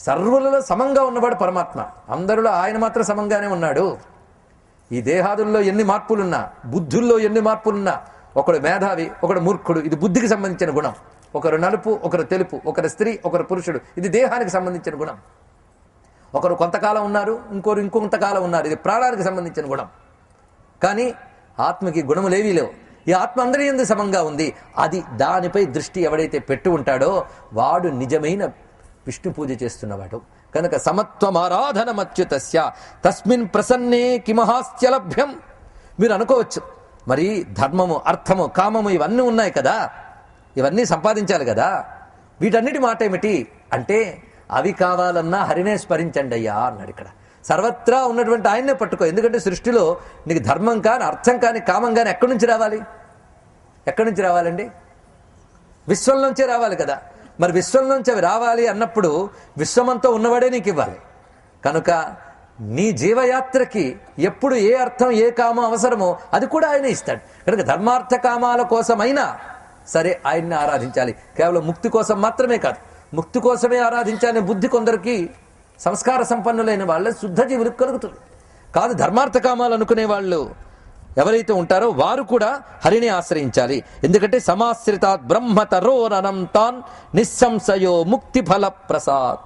సర్వులలో సమంగా ఉన్నవాడు పరమాత్మ. అందరిలో ఆయన మాత్రం సమంగానే ఉన్నాడు. ఈ దేహాదుల్లో ఎన్ని మార్పులున్నా, బుద్ధుల్లో ఎన్ని మార్పులున్నా, ఒకడు మేధావి, ఒకడు మూర్ఖుడు, ఇది బుద్ధికి సంబంధించిన గుణం. ఒకరు నలుపు, ఒకరు తెలుపు, ఒకరు స్త్రీ, ఒకరు పురుషుడు, ఇది దేహానికి సంబంధించిన గుణం. ఒకరు కొంతకాలం ఉన్నారు, ఇంకొంతకాలం ఉన్నారు, ఇది ప్రాణానికి సంబంధించిన గుణం. కానీ ఆత్మకి గుణములేవీ లేవు. ఈ ఆత్మ అందరి యందు సమంగా ఉంది. అది దానిపై దృష్టి ఎవడైతే పెట్టు ఉంటాడో వాడు నిజమైన విష్ణు పూజ చేస్తున్నవాడు. కనుక సమత్వమారాధనమచ్యుతస్య తస్మిన్ ప్రసన్నే కిమహాస్త్యలభ్యం. మీరు అనుకోవచ్చు, మరి ధర్మము, అర్థము, కామము ఇవన్నీ ఉన్నాయి కదా, ఇవన్నీ సంపాదించాలి కదా, వీటన్నిటి మాట ఏమిటి అంటే, అవి కావాలన్నా హరినే స్మరించండి అయ్యా అన్నాడు. ఇక్కడ సర్వత్రా ఉన్నటువంటి ఆయన్నే పట్టుకో. ఎందుకంటే సృష్టిలో నీకు ధర్మం కానీ, అర్థం కానీ, కామం కానీ ఎక్కడి నుంచి రావాలి? ఎక్కడి నుంచి రావాలండి? విశ్వంలోంచే రావాలి కదా. మరి విశ్వంలోంచి అవి రావాలి అన్నప్పుడు విశ్వమంతా ఉన్నవాడే నీకు ఇవ్వాలి. కనుక నీ జీవయాత్రకి ఎప్పుడు ఏ అర్థం, ఏ కామం అవసరమో అది కూడా ఆయనే ఇస్తాడు. కనుక ధర్మార్థ కామాల కోసమైనా సరే ఆయన్ని ఆరాధించాలి. కేవలం ముక్తి కోసం మాత్రమే కాదు, ముక్తి కోసమే ఆరాధించాలనే బుద్ధి కొందరికి, సంస్కార సంపన్నులైన వాళ్ళ శుద్ధ జీవులకు కలుగుతుంది. కాదు, ధర్మార్థ కామాలు అనుకునే వాళ్ళు ఎవరైతే ఉంటారో వారు కూడా హరిని ఆశ్రయించాలి. ఎందుకంటే సమాశ్రితాత్ బ్రహ్మతరోరనంతాన్ నిస్సంశయో ముక్తి ఫల ప్రసాద్.